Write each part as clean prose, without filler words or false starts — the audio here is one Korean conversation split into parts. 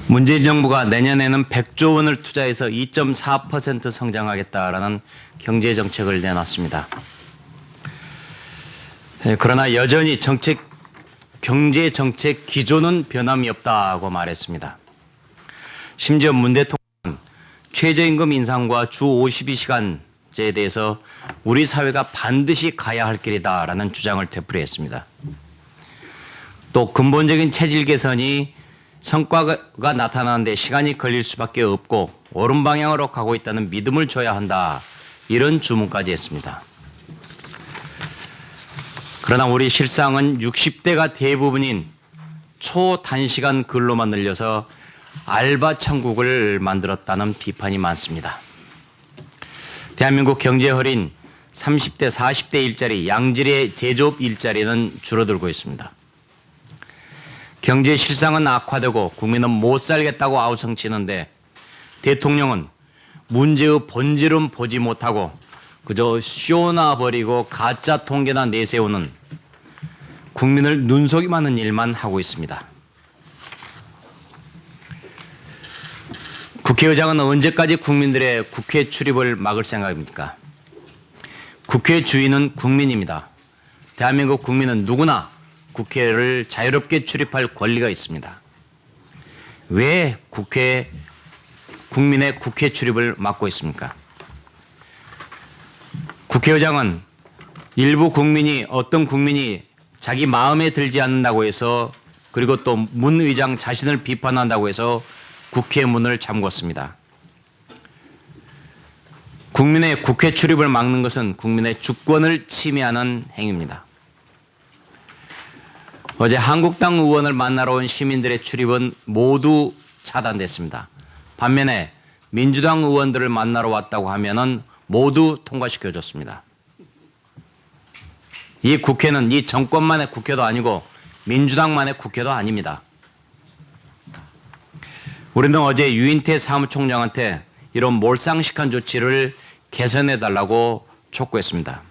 문재인 정부가 내년에는 100조 원을 투자해서 2.4% 성장하겠다라는 경제 정책을 내놨습니다. 그러나 여전히 경제 정책 기조는 변함이 없다고 말했습니다. 심지어 문 대통령은 최저임금 인상과 주 52시간제에 대해서 우리 사회가 반드시 가야 할 길이다라는 주장을 되풀이했습니다. 또 근본적인 체질 개선이 성과가 나타나는데 시간이 걸릴 수밖에 없고 옳은 방향으로 가고 있다는 믿음을 줘야 한다. 이런 주문까지 했습니다. 그러나 우리 실상은 60대가 대부분인 초단시간 근로만 늘려서 알바 천국을 만들었다는 비판이 많습니다. 대한민국 경제 허린 30대, 40대 일자리, 양질의 제조업 일자리는 줄어들고 있습니다. 경제 실상은 악화되고 국민은 못 살겠다고 아우성치는데 대통령은 문제의 본질은 보지 못하고 그저 쇼나 버리고 가짜 통계나 내세우는 국민을 눈속임하는 일만 하고 있습니다. 국회의장은 언제까지 국민들의 국회 출입을 막을 생각입니까? 국회 주인은 국민입니다. 대한민국 국민은 누구나 국회를 자유롭게 출입할 권리가 있습니다. 왜 국민의 국회 출입을 막고 있습니까? 국회의장은 일부 국민이 어떤 국민이 자기 마음에 들지 않는다고 해서 그리고 또 문 의장 자신을 비판한다고 해서 국회 문을 잠궜습니다. 국민의 국회 출입을 막는 것은 국민의 주권을 침해하는 행위입니다. 어제 한국당 의원을 만나러 온 시민들의 출입은 모두 차단됐습니다. 반면에 민주당 의원들을 만나러 왔다고 하면은 모두 통과시켜줬습니다. 이 국회는 이 정권만의 국회도 아니고 민주당만의 국회도 아닙니다. 우리는 어제 유인태 사무총장한테 이런 몰상식한 조치를 개선해달라고 촉구했습니다.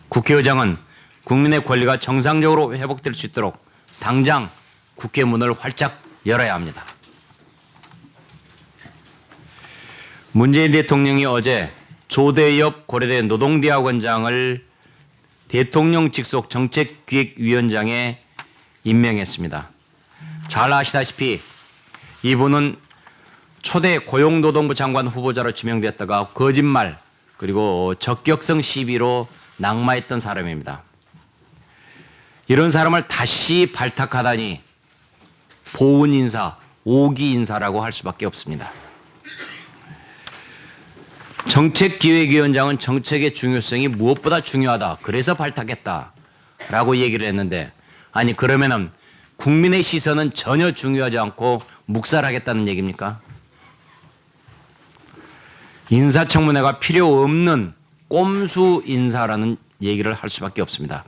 국회의장은 국민의 권리가 정상적으로 회복될 수 있도록 당장 국회 문을 활짝 열어야 합니다. 문재인 대통령이 어제 조대엽 고려대 노동대학원장을 대통령 직속 정책기획위원장에 임명했습니다. 잘 아시다시피 이분은 초대 고용노동부 장관 후보자로 지명됐다가 거짓말 그리고 적격성 시비로 낙마했던 사람입니다. 이런 사람을 다시 발탁하다니 보은 인사, 오기 인사라고 할 수밖에 없습니다. 정책기획위원장은 정책의 중요성이 무엇보다 중요하다. 그래서 발탁했다라고 얘기를 했는데 아니 그러면은 국민의 시선은 전혀 중요하지 않고 묵살하겠다는 얘기입니까? 인사청문회가 필요 없는 꼼수 인사라는 얘기를 할 수밖에 없습니다.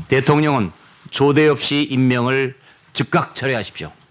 대통령은 조대 없이 임명을 즉각 철회하십시오.